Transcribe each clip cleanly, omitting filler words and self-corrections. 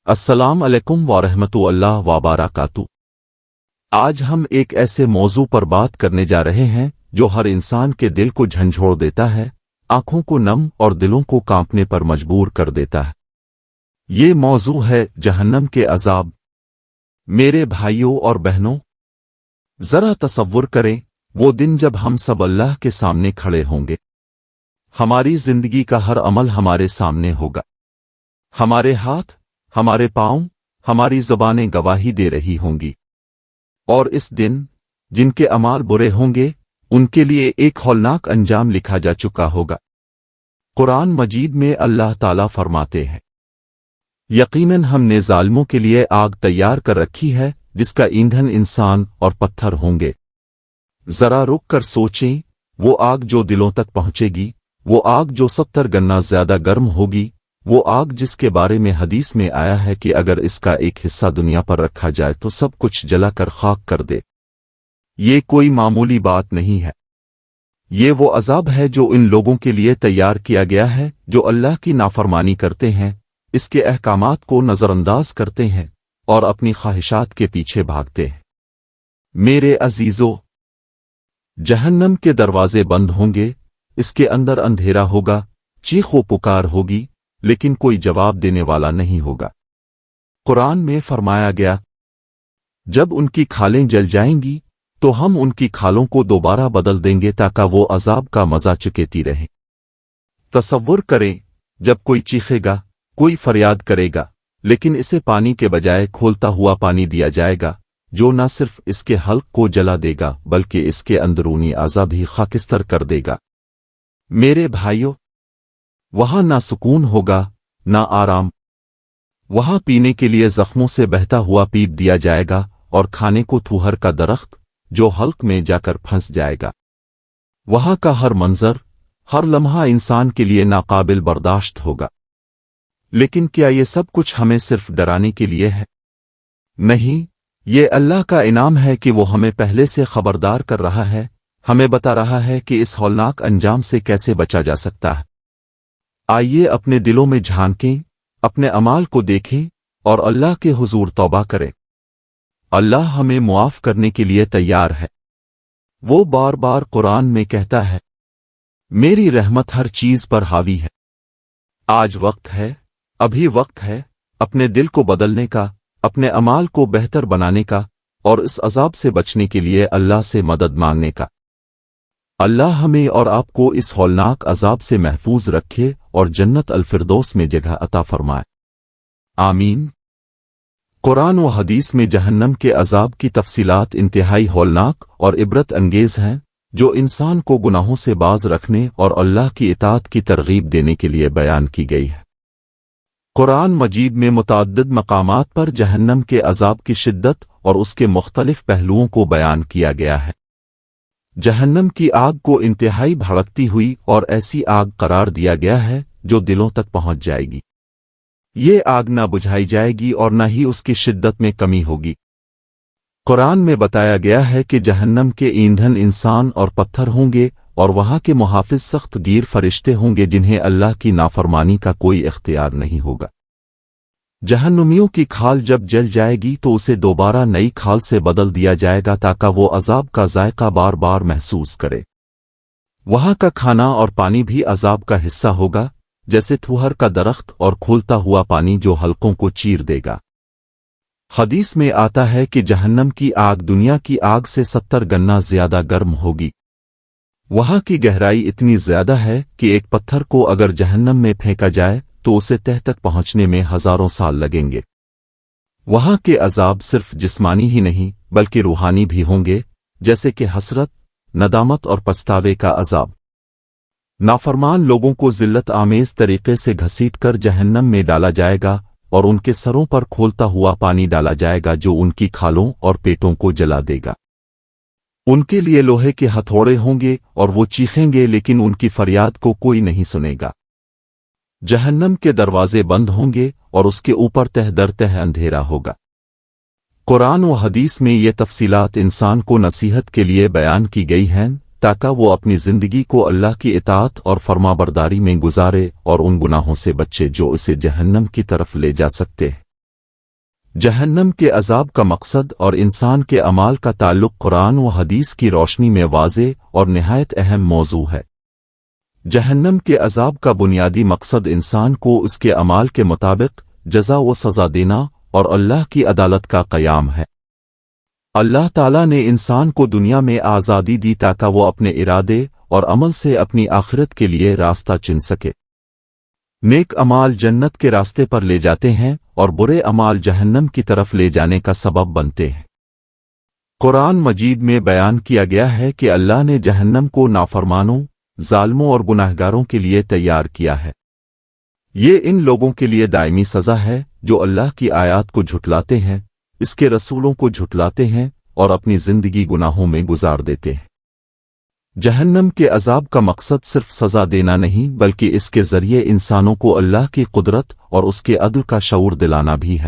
السلام علیکم ورحمۃ اللہ وبرکاتہ۔ آج ہم ایک ایسے موضوع پر بات کرنے جا رہے ہیں جو ہر انسان کے دل کو جھنجھوڑ دیتا ہے، آنکھوں کو نم اور دلوں کو کانپنے پر مجبور کر دیتا ہے۔ یہ موضوع ہے جہنم کے عذاب۔ میرے بھائیوں اور بہنوں، ذرا تصور کریں وہ دن جب ہم سب اللہ کے سامنے کھڑے ہوں گے۔ ہماری زندگی کا ہر عمل ہمارے سامنے ہوگا۔ ہمارے ہاتھ، ہمارے پاؤں، ہماری زبانیں گواہی دے رہی ہوں گی، اور اس دن جن کے اعمال برے ہوں گے ان کے لیے ایک ہولناک انجام لکھا جا چکا ہوگا۔ قرآن مجید میں اللہ تعالیٰ فرماتے ہیں، یقیناً ہم نے ظالموں کے لیے آگ تیار کر رکھی ہے جس کا ایندھن انسان اور پتھر ہوں گے۔ ذرا رک کر سوچیں، وہ آگ جو دلوں تک پہنچے گی، وہ آگ جو 70 گنا زیادہ گرم ہوگی، وہ آگ جس کے بارے میں حدیث میں آیا ہے کہ اگر اس کا ایک حصہ دنیا پر رکھا جائے تو سب کچھ جلا کر خاک کر دے۔ یہ کوئی معمولی بات نہیں ہے، یہ وہ عذاب ہے جو ان لوگوں کے لیے تیار کیا گیا ہے جو اللہ کی نافرمانی کرتے ہیں، اس کے احکامات کو نظر انداز کرتے ہیں اور اپنی خواہشات کے پیچھے بھاگتے ہیں۔ میرے عزیزو، جہنم کے دروازے بند ہوں گے، اس کے اندر اندھیرا ہوگا، چیخ و پکار ہوگی، لیکن کوئی جواب دینے والا نہیں ہوگا۔ قرآن میں فرمایا گیا، جب ان کی کھالیں جل جائیں گی تو ہم ان کی کھالوں کو دوبارہ بدل دیں گے تاکہ وہ عذاب کا مزہ چکھیتی رہیں۔ تصور کریں، جب کوئی چیخے گا، کوئی فریاد کرے گا، لیکن اسے پانی کے بجائے کھولتا ہوا پانی دیا جائے گا جو نہ صرف اس کے حلق کو جلا دے گا بلکہ اس کے اندرونی اعضاء بھی خاکستر کر دے گا۔ میرے بھائیوں، وہاں نہ سکون ہوگا، نہ آرام۔ وہاں پینے کے لیے زخموں سے بہتا ہوا پیپ دیا جائے گا اور کھانے کو تھوہر کا درخت جو حلق میں جا کر پھنس جائے گا۔ وہاں کا ہر منظر، ہر لمحہ انسان کے لیے ناقابل برداشت ہوگا۔ لیکن کیا یہ سب کچھ ہمیں صرف ڈرانے کے لیے ہے؟ نہیں، یہ اللہ کا انعام ہے کہ وہ ہمیں پہلے سے خبردار کر رہا ہے، ہمیں بتا رہا ہے کہ اس ہولناک انجام سے کیسے بچا جا سکتا ہے۔ آئیے اپنے دلوں میں جھانکیں، اپنے اعمال کو دیکھیں اور اللہ کے حضور توبہ کریں۔ اللہ ہمیں معاف کرنے کے لیے تیار ہے۔ وہ بار بار قرآن میں کہتا ہے، میری رحمت ہر چیز پر حاوی ہے۔ آج وقت ہے، ابھی وقت ہے اپنے دل کو بدلنے کا، اپنے اعمال کو بہتر بنانے کا اور اس عذاب سے بچنے کے لیے اللہ سے مدد مانگنے کا۔ اللہ ہمیں اور آپ کو اس ہولناک عذاب سے محفوظ رکھے اور جنت الفردوس میں جگہ عطا فرمائے، آمین۔ قرآن و حدیث میں جہنم کے عذاب کی تفصیلات انتہائی ہولناک اور عبرت انگیز ہیں جو انسان کو گناہوں سے باز رکھنے اور اللہ کی اطاعت کی ترغیب دینے کے لیے بیان کی گئی ہے۔ قرآن مجید میں متعدد مقامات پر جہنم کے عذاب کی شدت اور اس کے مختلف پہلوؤں کو بیان کیا گیا ہے۔ جہنم کی آگ کو انتہائی بھڑکتی ہوئی اور ایسی آگ قرار دیا گیا ہے جو دلوں تک پہنچ جائے گی۔ یہ آگ نہ بجھائی جائے گی اور نہ ہی اس کی شدت میں کمی ہوگی۔ قرآن میں بتایا گیا ہے کہ جہنم کے ایندھن انسان اور پتھر ہوں گے اور وہاں کے محافظ سخت گیر فرشتے ہوں گے جنہیں اللہ کی نافرمانی کا کوئی اختیار نہیں ہوگا۔ جہنمیوں کی کھال جب جل جائے گی تو اسے دوبارہ نئی کھال سے بدل دیا جائے گا تاکہ وہ عذاب کا ذائقہ بار بار محسوس کرے۔ وہاں کا کھانا اور پانی بھی عذاب کا حصہ ہوگا، جیسے تھوہر کا درخت اور کھولتا ہوا پانی جو حلقوں کو چیر دے گا۔ حدیث میں آتا ہے کہ جہنم کی آگ دنیا کی آگ سے 70 گنا زیادہ گرم ہوگی۔ وہاں کی گہرائی اتنی زیادہ ہے کہ ایک پتھر کو اگر جہنم میں پھینکا جائے تو اسے تہ تک پہنچنے میں ہزاروں سال لگیں گے۔ وہاں کے عذاب صرف جسمانی ہی نہیں بلکہ روحانی بھی ہوں گے، جیسے کہ حسرت، ندامت اور پچھتاوے کا عذاب۔ نافرمان لوگوں کو ذلت آمیز طریقے سے گھسیٹ کر جہنم میں ڈالا جائے گا اور ان کے سروں پر کھولتا ہوا پانی ڈالا جائے گا جو ان کی کھالوں اور پیٹوں کو جلا دے گا۔ ان کے لیے لوہے کے ہتھوڑے ہوں گے اور وہ چیخیں گے لیکن ان کی فریاد کو کوئی نہیں سنے گا۔ جہنم کے دروازے بند ہوں گے اور اس کے اوپر تہ در تہ اندھیرا ہوگا۔ قرآن و حدیث میں یہ تفصیلات انسان کو نصیحت کے لیے بیان کی گئی ہیں تاکہ وہ اپنی زندگی کو اللہ کی اطاعت اور فرمانبرداری میں گزارے اور ان گناہوں سے بچے جو اسے جہنم کی طرف لے جا سکتے ہیں۔ جہنم کے عذاب کا مقصد اور انسان کے اعمال کا تعلق قرآن و حدیث کی روشنی میں واضح اور نہایت اہم موضوع ہے۔ جہنم کے عذاب کا بنیادی مقصد انسان کو اس کے اعمال کے مطابق جزا و سزا دینا اور اللہ کی عدالت کا قیام ہے۔ اللہ تعالیٰ نے انسان کو دنیا میں آزادی دی تاکہ وہ اپنے ارادے اور عمل سے اپنی آخرت کے لیے راستہ چن سکے۔ نیک اعمال جنت کے راستے پر لے جاتے ہیں اور برے اعمال جہنم کی طرف لے جانے کا سبب بنتے ہیں۔ قرآن مجید میں بیان کیا گیا ہے کہ اللہ نے جہنم کو نافرمانوں، ظالموں اور گناہگاروں کے لیے تیار کیا ہے۔ یہ ان لوگوں کے لیے دائمی سزا ہے جو اللہ کی آیات کو جھٹلاتے ہیں، اس کے رسولوں کو جھٹلاتے ہیں اور اپنی زندگی گناہوں میں گزار دیتے ہیں۔ جہنم کے عذاب کا مقصد صرف سزا دینا نہیں بلکہ اس کے ذریعے انسانوں کو اللہ کی قدرت اور اس کے عدل کا شعور دلانا بھی ہے۔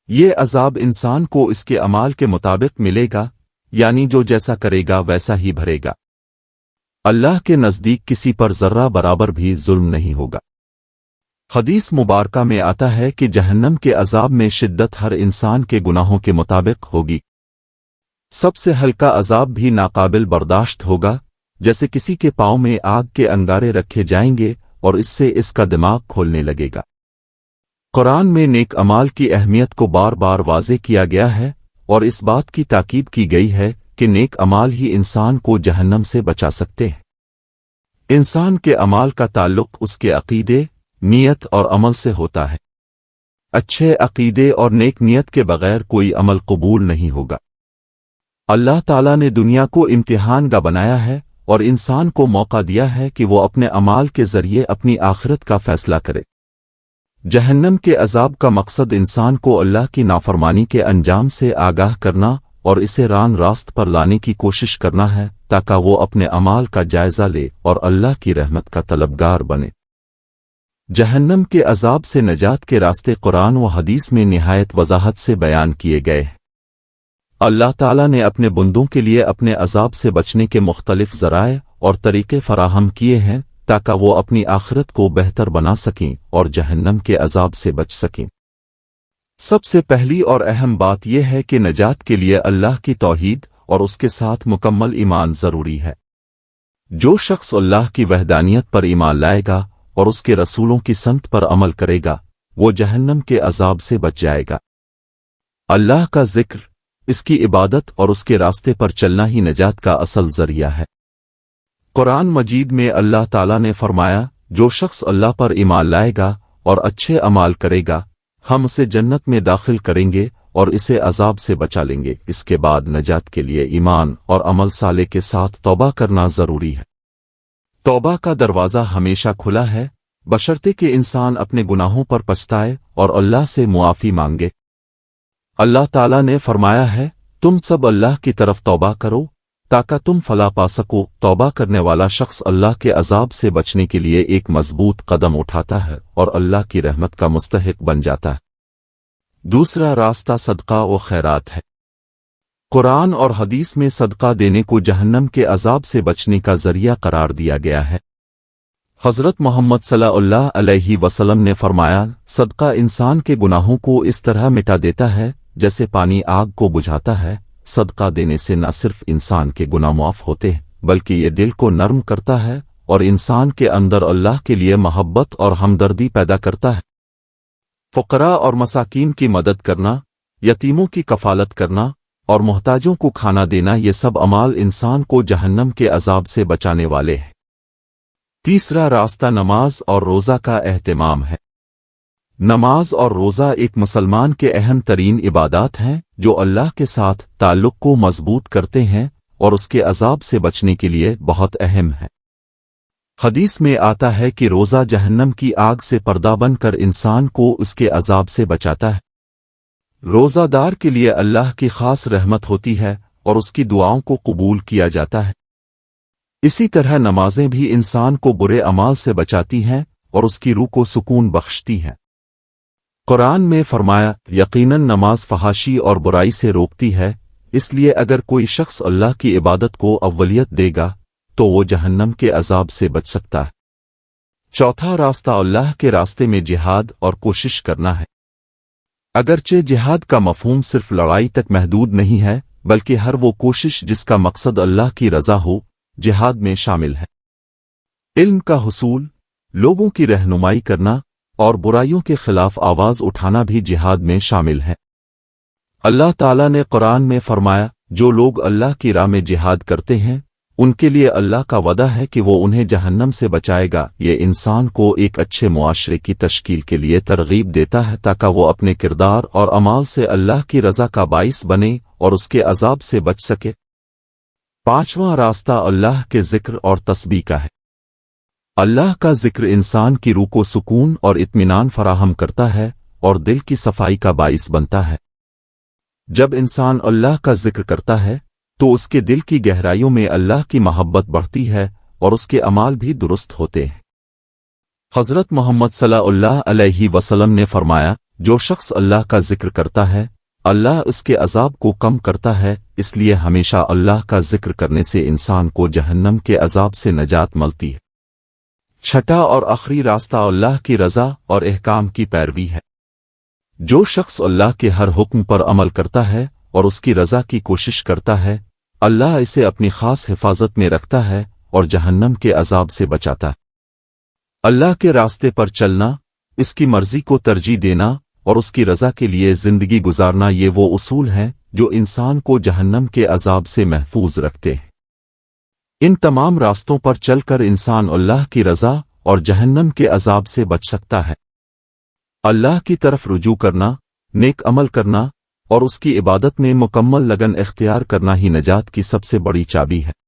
یہ عذاب انسان کو اس کے اعمال کے مطابق ملے گا، یعنی جو جیسا کرے گا ویسا ہی بھرے گا۔ اللہ کے نزدیک کسی پر ذرہ برابر بھی ظلم نہیں ہوگا۔ حدیث مبارکہ میں آتا ہے کہ جہنم کے عذاب میں شدت ہر انسان کے گناہوں کے مطابق ہوگی۔ سب سے ہلکا عذاب بھی ناقابل برداشت ہوگا، جیسے کسی کے پاؤں میں آگ کے انگارے رکھے جائیں گے اور اس سے اس کا دماغ کھولنے لگے گا۔ قرآن میں نیک اعمال کی اہمیت کو بار بار واضح کیا گیا ہے اور اس بات کی تاکید کی گئی ہے کہ نیک اعمال ہی انسان کو جہنم سے بچا سکتے ہیں۔ انسان کے اعمال کا تعلق اس کے عقیدے، نیت اور عمل سے ہوتا ہے۔ اچھے عقیدے اور نیک نیت کے بغیر کوئی عمل قبول نہیں ہوگا۔ اللہ تعالیٰ نے دنیا کو امتحان گاہ بنایا ہے اور انسان کو موقع دیا ہے کہ وہ اپنے اعمال کے ذریعے اپنی آخرت کا فیصلہ کرے۔ جہنم کے عذاب کا مقصد انسان کو اللہ کی نافرمانی کے انجام سے آگاہ کرنا اور اسے راست پر لانے کی کوشش کرنا ہے تاکہ وہ اپنے اعمال کا جائزہ لے اور اللہ کی رحمت کا طلبگار بنے۔ جہنم کے عذاب سے نجات کے راستے قرآن و حدیث میں نہایت وضاحت سے بیان کیے گئے ہیں۔ اللہ تعالیٰ نے اپنے بندوں کے لیے اپنے عذاب سے بچنے کے مختلف ذرائع اور طریقے فراہم کیے ہیں تاکہ وہ اپنی آخرت کو بہتر بنا سکیں اور جہنم کے عذاب سے بچ سکیں۔ سب سے پہلی اور اہم بات یہ ہے کہ نجات کے لیے اللہ کی توحید اور اس کے ساتھ مکمل ایمان ضروری ہے۔ جو شخص اللہ کی وحدانیت پر ایمان لائے گا اور اس کے رسولوں کی سنت پر عمل کرے گا وہ جہنم کے عذاب سے بچ جائے گا۔ اللہ کا ذکر، اس کی عبادت اور اس کے راستے پر چلنا ہی نجات کا اصل ذریعہ ہے۔ قرآن مجید میں اللہ تعالیٰ نے فرمایا، جو شخص اللہ پر ایمان لائے گا اور اچھے اعمال کرے گا ہم اسے جنت میں داخل کریں گے اور اسے عذاب سے بچا لیں گے۔ اس کے بعد نجات کے لیے ایمان اور عمل صالح کے ساتھ توبہ کرنا ضروری ہے۔ توبہ کا دروازہ ہمیشہ کھلا ہے بشرطے کہ انسان اپنے گناہوں پر پچھتائے اور اللہ سے معافی مانگے۔ اللہ تعالیٰ نے فرمایا ہے، تم سب اللہ کی طرف توبہ کرو تاکہ تم فلاح پا سکو۔ توبہ کرنے والا شخص اللہ کے عذاب سے بچنے کے لیے ایک مضبوط قدم اٹھاتا ہے اور اللہ کی رحمت کا مستحق بن جاتا ہے۔ دوسرا راستہ صدقہ و خیرات ہے۔ قرآن اور حدیث میں صدقہ دینے کو جہنم کے عذاب سے بچنے کا ذریعہ قرار دیا گیا ہے۔ حضرت محمد صلی اللہ علیہ وسلم نے فرمایا، صدقہ انسان کے گناہوں کو اس طرح مٹا دیتا ہے جیسے پانی آگ کو بجھاتا ہے۔ صدقہ دینے سے نہ صرف انسان کے گناہ معاف ہوتے ہیں بلکہ یہ دل کو نرم کرتا ہے اور انسان کے اندر اللہ کے لیے محبت اور ہمدردی پیدا کرتا ہے۔ فقراء اور مساکین کی مدد کرنا، یتیموں کی کفالت کرنا اور محتاجوں کو کھانا دینا، یہ سب اعمال انسان کو جہنم کے عذاب سے بچانے والے ہیں۔ تیسرا راستہ نماز اور روزہ کا اہتمام ہے۔ نماز اور روزہ ایک مسلمان کے اہم ترین عبادات ہیں جو اللہ کے ساتھ تعلق کو مضبوط کرتے ہیں اور اس کے عذاب سے بچنے کے لیے بہت اہم ہے۔ حدیث میں آتا ہے کہ روزہ جہنم کی آگ سے پردہ بن کر انسان کو اس کے عذاب سے بچاتا ہے۔ روزہ دار کے لیے اللہ کی خاص رحمت ہوتی ہے اور اس کی دعاؤں کو قبول کیا جاتا ہے۔ اسی طرح نمازیں بھی انسان کو برے اعمال سے بچاتی ہیں اور اس کی روح کو سکون بخشتی ہیں۔ قرآن میں فرمایا، یقیناً نماز فحاشی اور برائی سے روکتی ہے، اس لیے اگر کوئی شخص اللہ کی عبادت کو اولیت دے گا تو وہ جہنم کے عذاب سے بچ سکتا ہے۔ چوتھا راستہ اللہ کے راستے میں جہاد اور کوشش کرنا ہے۔ اگرچہ جہاد کا مفہوم صرف لڑائی تک محدود نہیں ہے بلکہ ہر وہ کوشش جس کا مقصد اللہ کی رضا ہو جہاد میں شامل ہے۔ علم کا حصول، لوگوں کی رہنمائی کرنا اور برائیوں کے خلاف آواز اٹھانا بھی جہاد میں شامل ہے۔ اللہ تعالیٰ نے قرآن میں فرمایا، جو لوگ اللہ کی راہ میں جہاد کرتے ہیں ان کے لیے اللہ کا وعدہ ہے کہ وہ انہیں جہنم سے بچائے گا۔ یہ انسان کو ایک اچھے معاشرے کی تشکیل کے لیے ترغیب دیتا ہے تاکہ وہ اپنے کردار اور اعمال سے اللہ کی رضا کا باعث بنے اور اس کے عذاب سے بچ سکے۔ پانچواں راستہ اللہ کے ذکر اور تسبیح کا ہے۔ اللہ کا ذکر انسان کی روح کو سکون اور اطمینان فراہم کرتا ہے اور دل کی صفائی کا باعث بنتا ہے۔ جب انسان اللہ کا ذکر کرتا ہے تو اس کے دل کی گہرائیوں میں اللہ کی محبت بڑھتی ہے اور اس کے اعمال بھی درست ہوتے ہیں۔ حضرت محمد صلی اللہ علیہ وسلم نے فرمایا، جو شخص اللہ کا ذکر کرتا ہے اللہ اس کے عذاب کو کم کرتا ہے، اس لیے ہمیشہ اللہ کا ذکر کرنے سے انسان کو جہنم کے عذاب سے نجات ملتی ہے۔ چھٹا اور آخری راستہ اللہ کی رضا اور احکام کی پیروی ہے۔ جو شخص اللہ کے ہر حکم پر عمل کرتا ہے اور اس کی رضا کی کوشش کرتا ہے اللہ اسے اپنی خاص حفاظت میں رکھتا ہے اور جہنم کے عذاب سے بچاتا ہے۔ اللہ کے راستے پر چلنا، اس کی مرضی کو ترجیح دینا اور اس کی رضا کے لیے زندگی گزارنا، یہ وہ اصول ہیں جو انسان کو جہنم کے عذاب سے محفوظ رکھتے ہیں۔ ان تمام راستوں پر چل کر انسان اللہ کی رضا اور جہنم کے عذاب سے بچ سکتا ہے۔ اللہ کی طرف رجوع کرنا، نیک عمل کرنا اور اس کی عبادت میں مکمل لگن اختیار کرنا ہی نجات کی سب سے بڑی چابی ہے۔